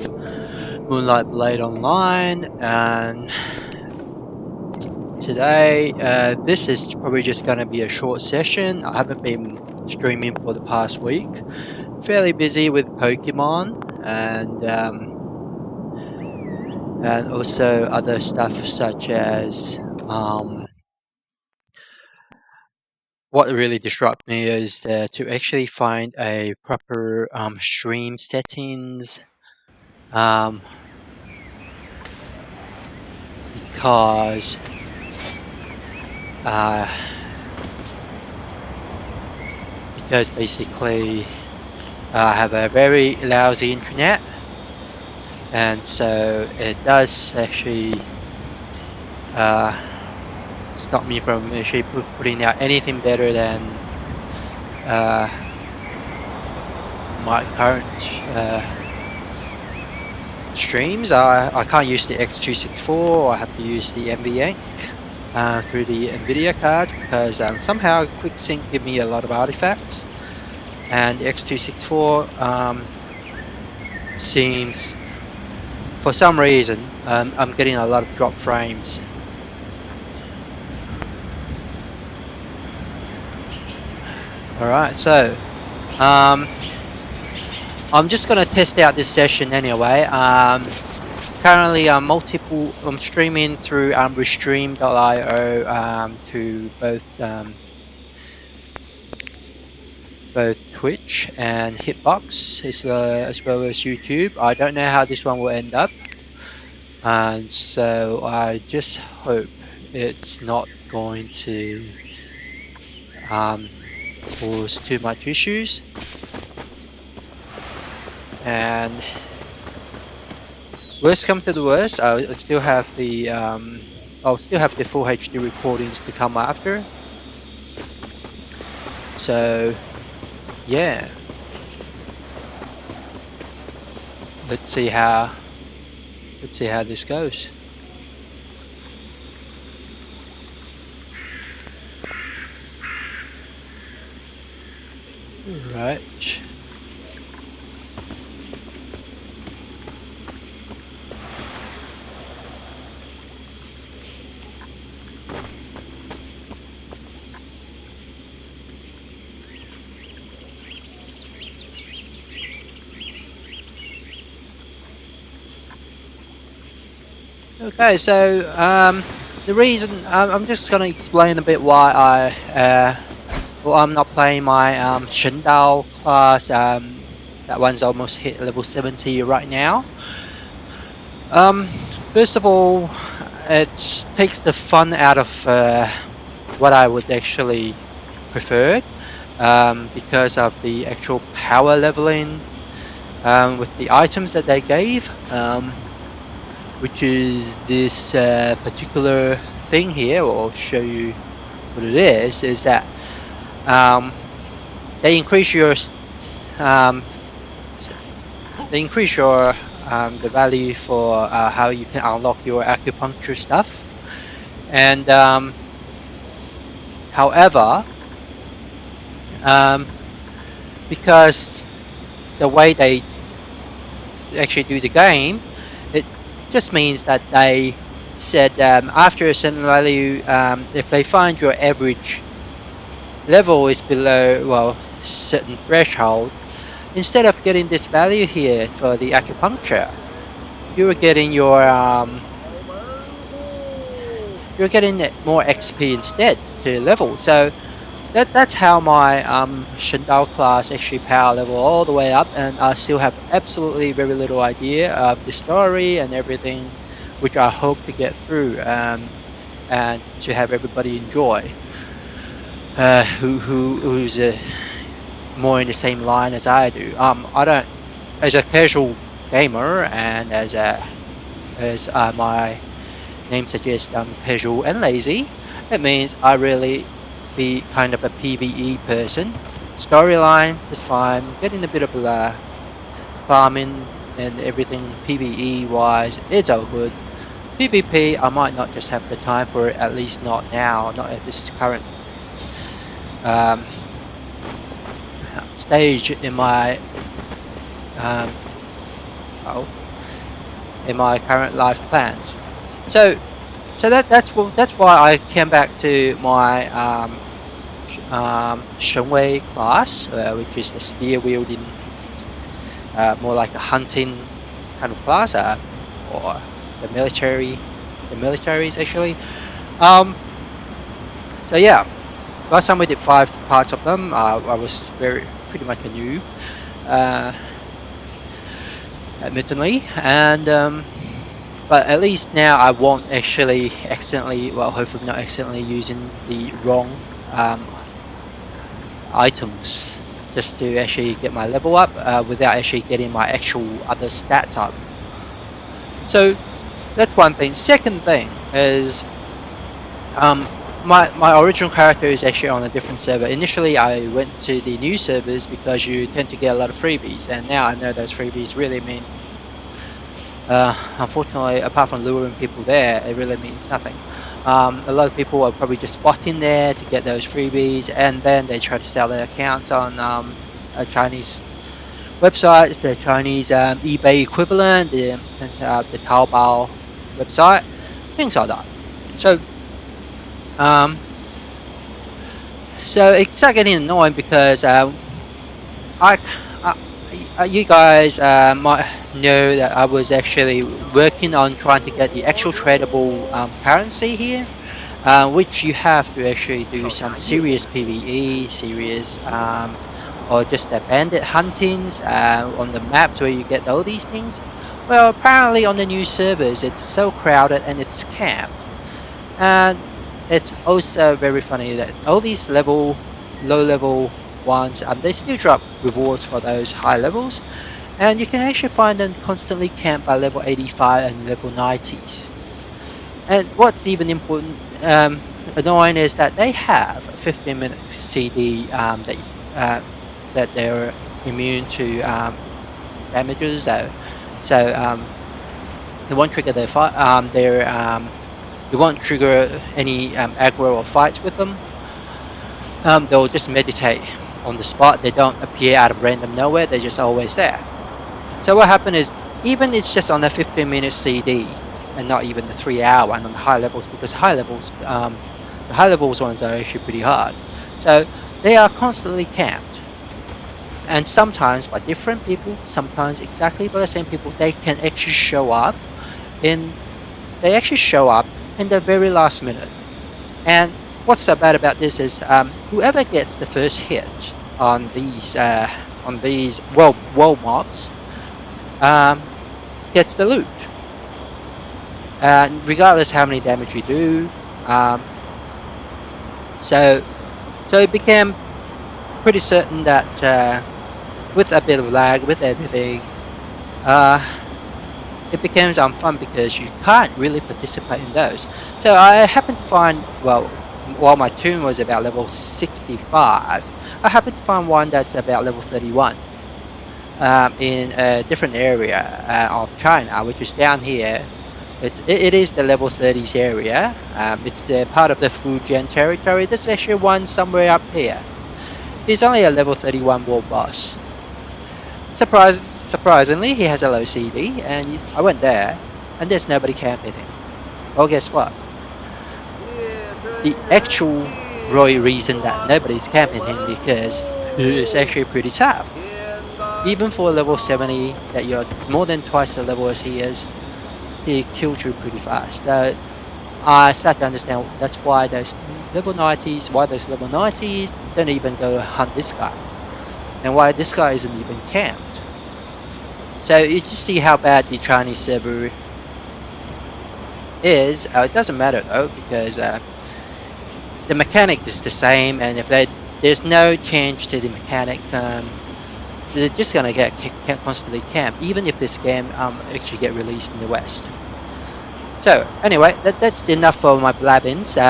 Moonlight Blade Online, and today this is probably just going to be a short session. I haven't been streaming for the past week. Fairly busy with Pokemon and also other stuff such as what really disrupted me is to actually find a proper stream settings because basically I have a very lousy internet, and so it does actually stop me from actually putting out anything better than my current streams. I can't use the X264. I have to use the NVEnc through the NVIDIA cards because somehow QuickSync give me a lot of artifacts, and the X264 seems, for some reason, I'm getting a lot of drop frames. Alright, so I'm just going to test out this session anyway. Currently I'm streaming through Restream.io to both Twitch and Hitbox as well as YouTube. I don't know how this one will end up, and so I just hope it's not going to cause too much issues. And worst come to the worst, I'll still have the full HD recordings to come after. So yeah, let's see how this goes. Right. Okay, so the reason I'm just going to explain a bit why I'm not playing my ShenWei class. That one's almost hit level 70 right now. First of all, it takes the fun out of what I would actually prefer, because of the actual power leveling with the items that they gave, which is this particular thing here. I'll show you what it is that they increase your the value for how you can unlock your acupuncture stuff, and however, because the way they actually do the game, it just means that they said after a certain value, if they find your average level is below, well, certain threshold, instead of getting this value here for the acupuncture, you're getting more XP instead to level. So that's how my ShenWei class actually power level all the way up, and I still have absolutely very little idea of the story and everything, which I hope to get through and to have everybody enjoy. Who's more in the same line as I do. I don't, as a casual gamer, and as my name suggests, I'm casual and lazy. It means I really be kind of a PvE person. Storyline is fine, getting a bit of farming and everything PvE wise, it's all good. PvP, I might not just have the time for it, at least not now, not at this current stage in my well, in my current life plans. So that's why I came back to my ShenWei class, which is the spear wielding, more like a hunting kind of class, or the militaries actually. So yeah, last time we did 5 parts of them. I was pretty much a noob, admittedly, and but at least now I won't actually accidentally, well, hopefully not accidentally using the wrong items just to actually get my level up without actually getting my actual other stats up. So that's one thing. Second thing is my original character is actually on a different server. Initially I went to the new servers because you tend to get a lot of freebies, and now I know those freebies really mean, unfortunately, apart from luring people there, it really means nothing. A lot of people are probably just spotting there to get those freebies, and then they try to sell their accounts on Chinese websites, the Chinese eBay equivalent, the Taobao website, things like that. So it started getting annoying because you guys might know that I was actually working on trying to get the actual tradable currency here, which you have to actually do some serious PvE, serious or just the bandit huntings on the maps where you get all these things. Well, apparently on the new servers it's so crowded and it's camped, and it's also very funny that all these low level ones, they still drop rewards for those high levels, and you can actually find them constantly camped by level 85 and level 90s. And what's even important, annoying, is that they have a 15-minute CD that they're immune to damages, so it won't trigger their fight. It won't trigger any aggro or fights with them. They'll just meditate on the spot. They don't appear out of random nowhere. They're just always there. So what happened is, even it's just on a 15-minute CD and not even the 3-hour one on the high levels, because the high levels ones are actually pretty hard. So they are constantly camped, and sometimes by different people, sometimes exactly by the same people. They can actually show up in the very last minute. And what's so bad about this is whoever gets the first hit on these world mobs gets the loot, regardless how many damage you do. So it became pretty certain that with a bit of lag, with everything, it becomes unfun because you can't really participate in those. So I happened to find, well, while my tune was about level 65, I happened to find one that's about level 31 in a different area of China, which is down here. It is the level 30s area. It's part of the Fujian territory. There's actually one somewhere up here. He's only a level 31 world boss. Surprisingly, he has a low CD, and I went there, and there's nobody camping him. Well, guess what? The actual reason that nobody's camping him because it's actually pretty tough. Even for level 70, that you're more than twice the level as he is, he kills you pretty fast. So I start to understand that's why those level 90s, don't even go hunt this guy, and why this guy isn't even camped. So you just see how bad the Chinese server is. It doesn't matter though, because the mechanic is the same, and if there's no change to the mechanic, they're just gonna get constantly camped, even if this game actually get released in the West. So anyway, that's enough for my blabbing. So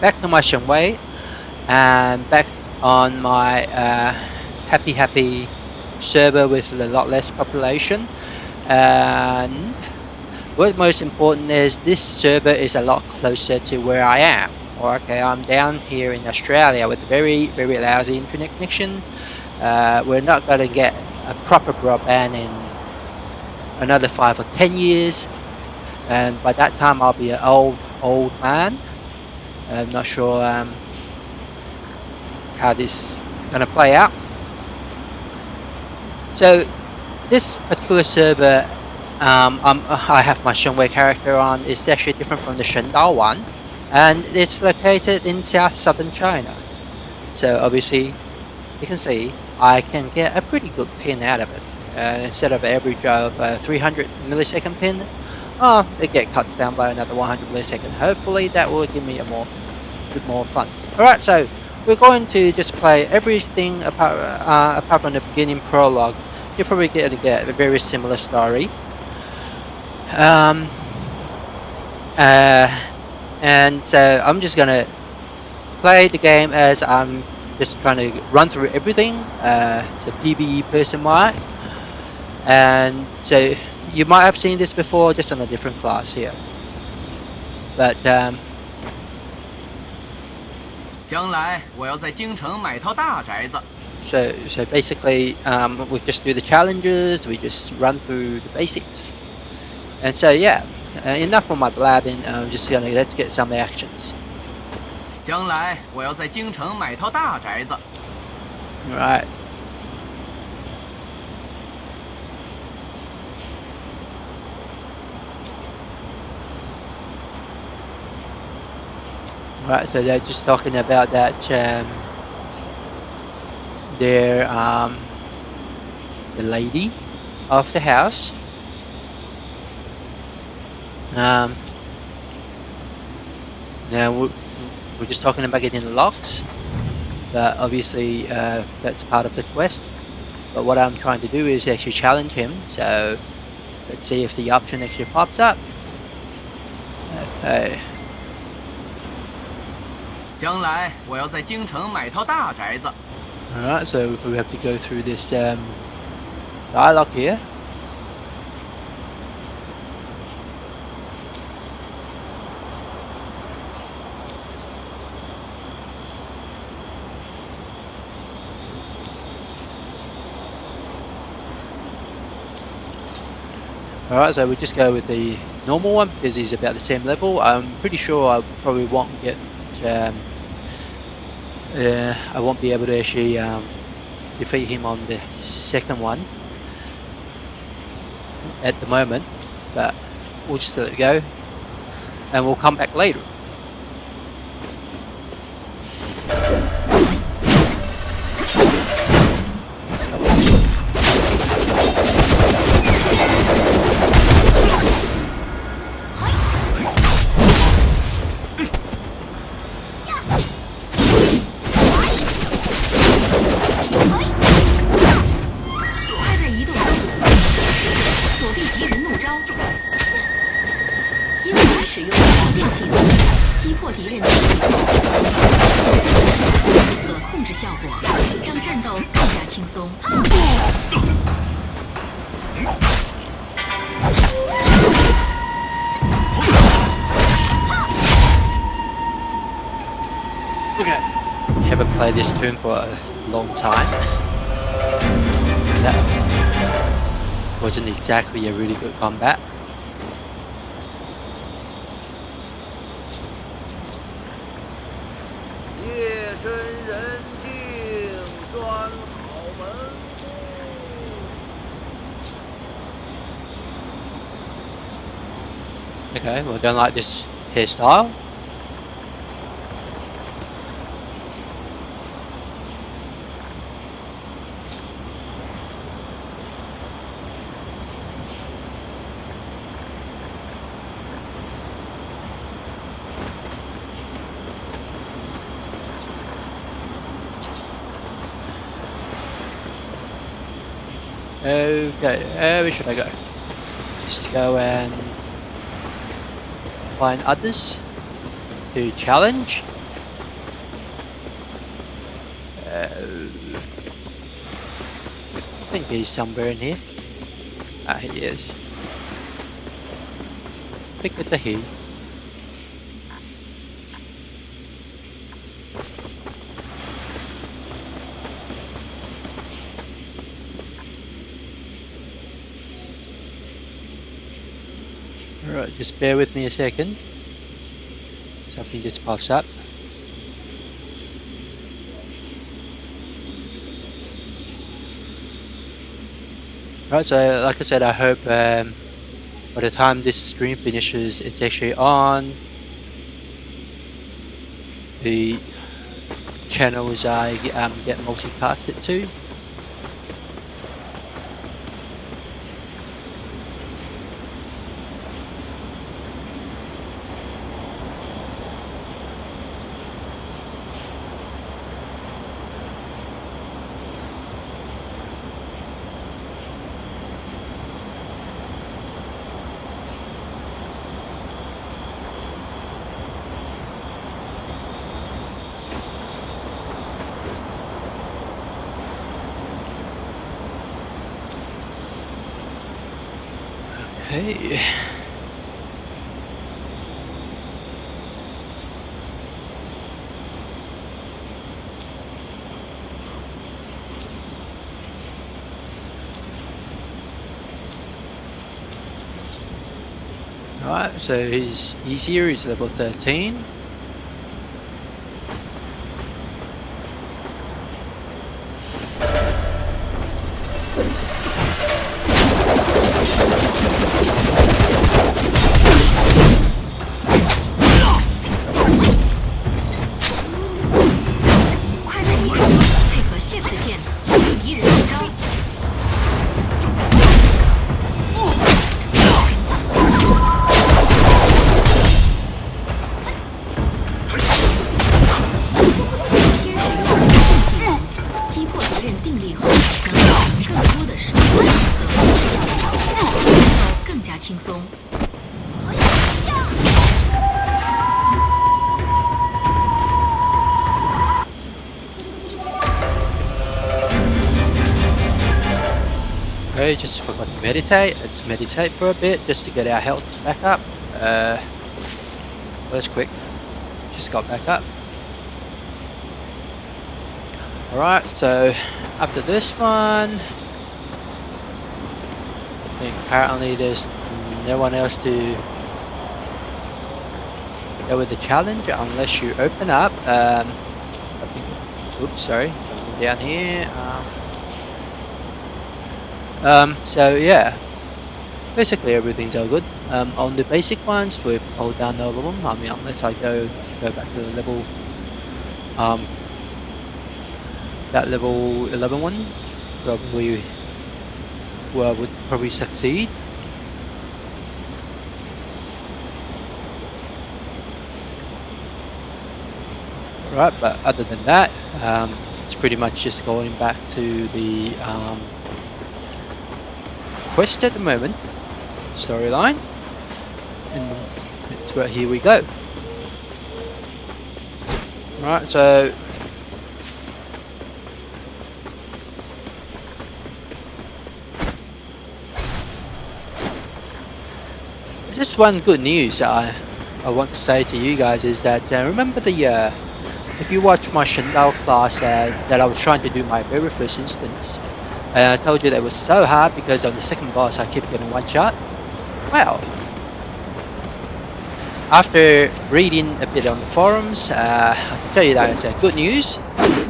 back to my ShenWei, and back on my happy server with a lot less population. And what's most important is this server is a lot closer to where I am. Okay, I'm down here in Australia with very lousy internet connection. We're not going to get a proper broadband in another 5 or 10 years, and by that time I'll be an old man. I'm not sure how this is going to play out. So this particular server I have my ShenWei character on is actually different from the Shendao one, and it's located in southern China. So obviously you can see I can get a pretty good pin out of it. Instead of an average of 300 millisecond pin, it get cuts down by another 100 millisecond. Hopefully that will give me a bit more fun. Alright, so we're going to just play everything apart from the beginning prologue. You're probably going to get a very similar story. And so I'm just going to play the game as I'm just trying to run through everything. It's a PvE person might. And so you might have seen this before, just on a different class here. But 将来我要在京城买套大宅子。 so basically, we just do the challenges. We just run through the basics. And so yeah, enough of my blabbing. Let's get some actions. 将来我要在京城买套大宅子。 Right. Right, so they're just talking about that they're the lady of the house. Now we're just talking about getting the locks, but obviously that's part of the quest. But what I'm trying to do is actually challenge him, so let's see if the option actually pops up. Okay. 将来我要在京城买套大宅子。 Alright, so we have to go through this dialogue here. Alright, so we just go with the normal one because he's about the same level. I'm pretty sure I probably won't get I won't be able to actually defeat him on the second one at the moment, but we'll just let it go and we'll come back later. Okay, haven't played this tune for a long time. That wasn't exactly a really good combat. Okay, well, don't like this hairstyle. Okay, where should I go? Just go and find others to challenge. I think he's somewhere in here. Ah, he is. I think it's a he. Alright, just bear with me a second. Something just pops up. Right, so like I said, I hope by the time this stream finishes, it's actually on the channels I get multicasted to. Okay. Right, so his easier is level 13. Okay, just forgot to meditate. Let's meditate for a bit just to get our health back up. That's quick. Just got back up. Alright, so after this one, I think currently there's no one else to go with the challenge unless you open up. I think, oops, sorry, something down here. So yeah, basically everything's all good. On the basic ones, we've pulled down all of them. I mean, unless I go back to the level, that level 11 one, probably would probably succeed. Right, but other than that, it's pretty much just going back to the quest at the moment, storyline, and it's right here we go. Right, so just one good news I want to say to you guys is that remember the if you watch my ShenWei class that I was trying to do my very first instance. And I told you that it was so hard because on the second boss I kept getting one shot. Well, after reading a bit on the forums, I can tell you that it's good news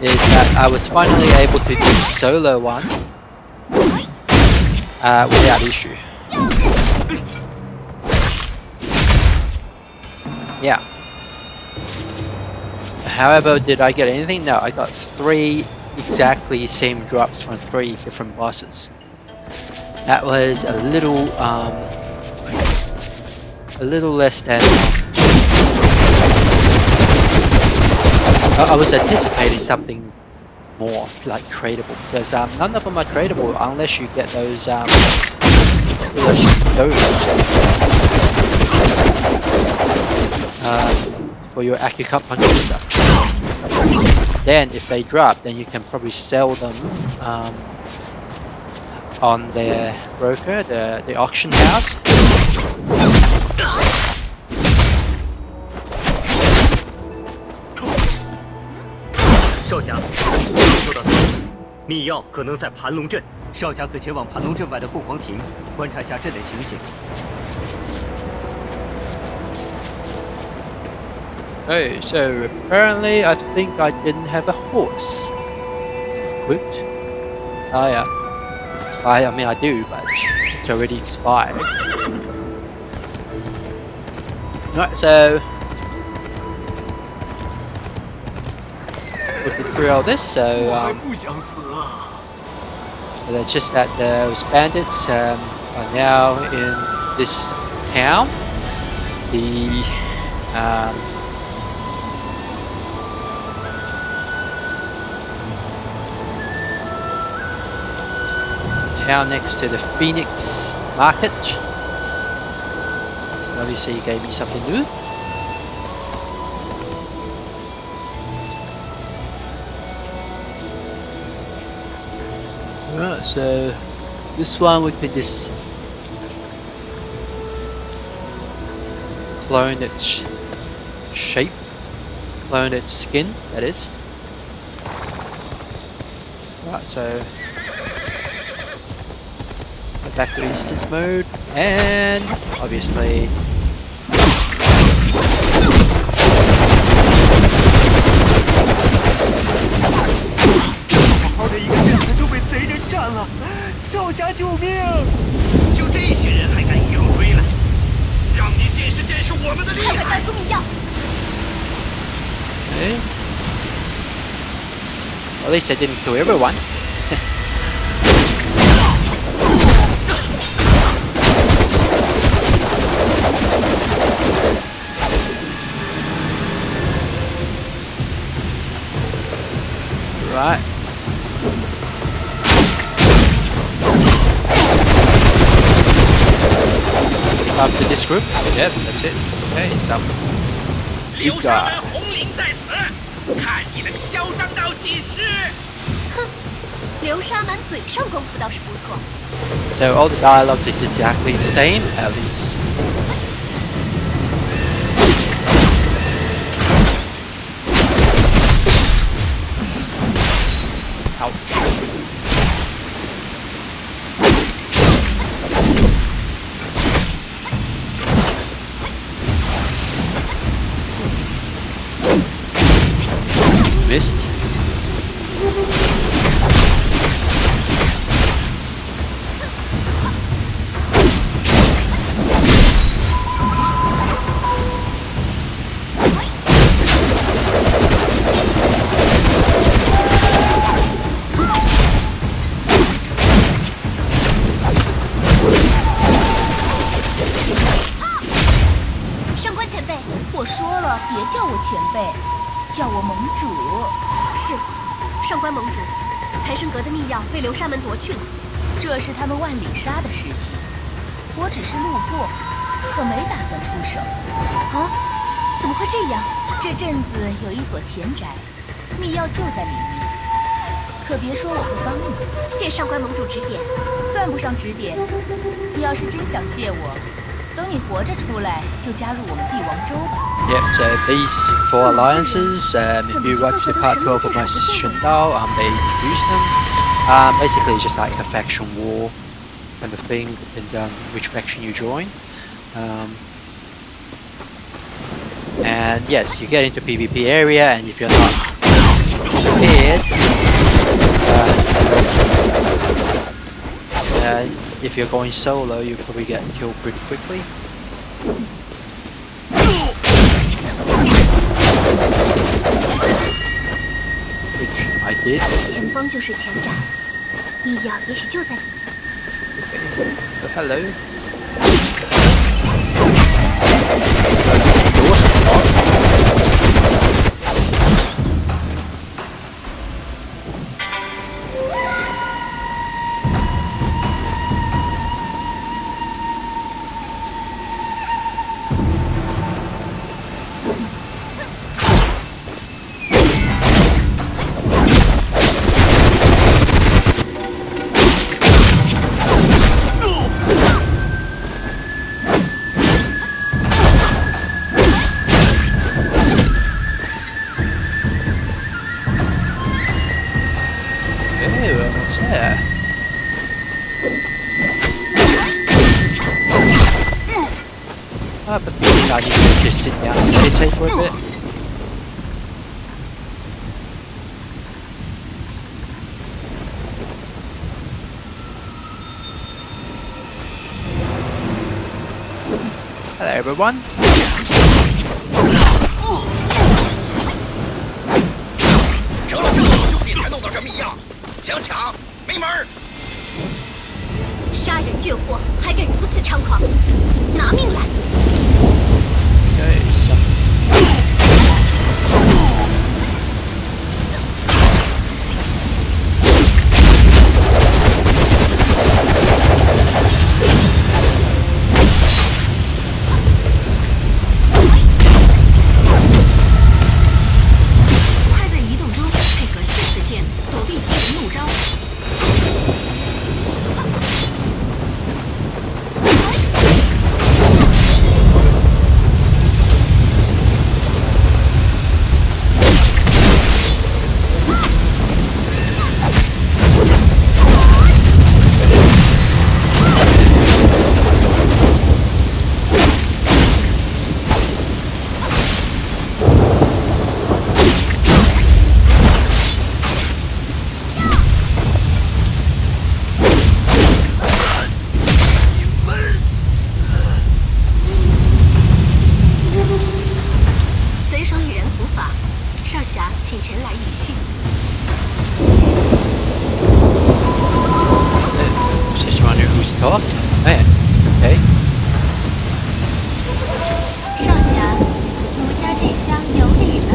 is that I was finally able to do the solo one without issue. Yeah. However, did I get anything? No, I got 3 exactly same drops from 3 different bosses. That was a little less than I was anticipating something more like tradable, because none of them are tradable unless you get those for your acupuncture stuff. Then if they drop, then you can probably sell them on their broker, the auction house.少侠，说到此，密钥可能在盘龙镇，少侠可前往盘龙镇外的凤凰亭，观察一下镇内情形。Oh, so apparently I think I didn't have a horse. Woot. Oh yeah. I mean I do, but it's already expired. Right, so looking through all this, so it's just that those bandits are now in this town. The town next to the Phoenix Market. Obviously, you gave me something new. Alright, so this one we could just clone its shape, clone its skin, that is. Right, so go back to instance mode, and obviously okay. At least I didn't kill everyone. Right. Up to this group. Yep, that's it. Okay, so you got. So all the dialogues are exactly the same, at least. Ouch. Missed. Yep, so these 4 alliances, if you watch the part 12 of my ShenWei, they introduce them. Basically it's just like a faction war kind of thing, depends on which faction you join. And yes, you get into PvP area, and if you're not prepared, if you're going solo, you probably get killed pretty quickly. Which I did. Okay. So hello. I have a feeling I need to just sit down and meditate for a bit. Hello everyone. 成了像好兄弟才弄到这么一样，想抢没门儿！杀人越货，还敢如此猖狂，拿命来！ Okay, so just wondering who's talking. Man, okay. 少侠，奴家这厢有礼了。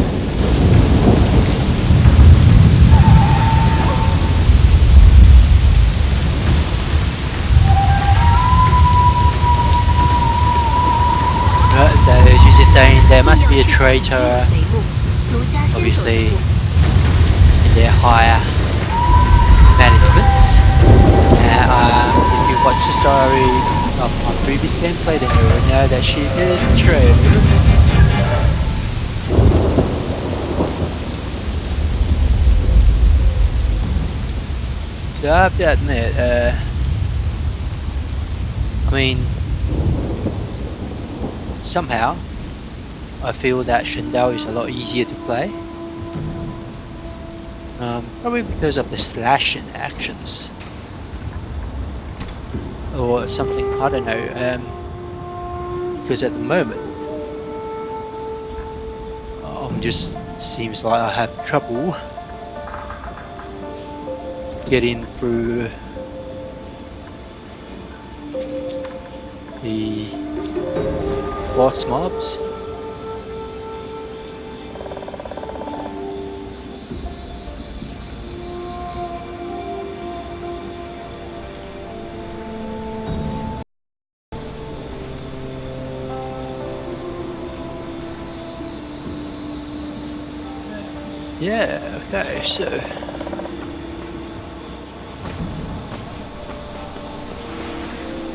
So she's just saying there must be a traitor, obviously, in their higher managements. If you watch the story of my previous gameplay, then you will know that she is true. So I have to admit, I mean, somehow I feel that ShenWei is a lot easier to play. Probably because of the slashing actions. Or something, I don't know, because at the moment just seems like I have trouble getting through the boss mobs. Yeah, okay, so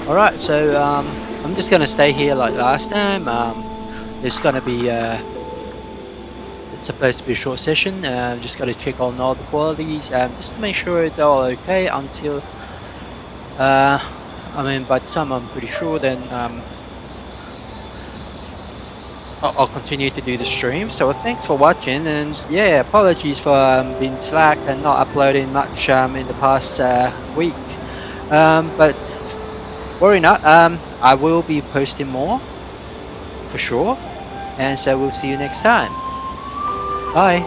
alright, so I'm just gonna stay here like last time. There's gonna be it's supposed to be a short session. Just gotta check on all the qualities just to make sure it's all okay until I mean by the time I'm pretty sure then I'll continue to do the stream. So thanks for watching, and yeah, apologies for being slack and not uploading much in the past week, but worry not, I will be posting more for sure, and so we'll see you next time. Bye.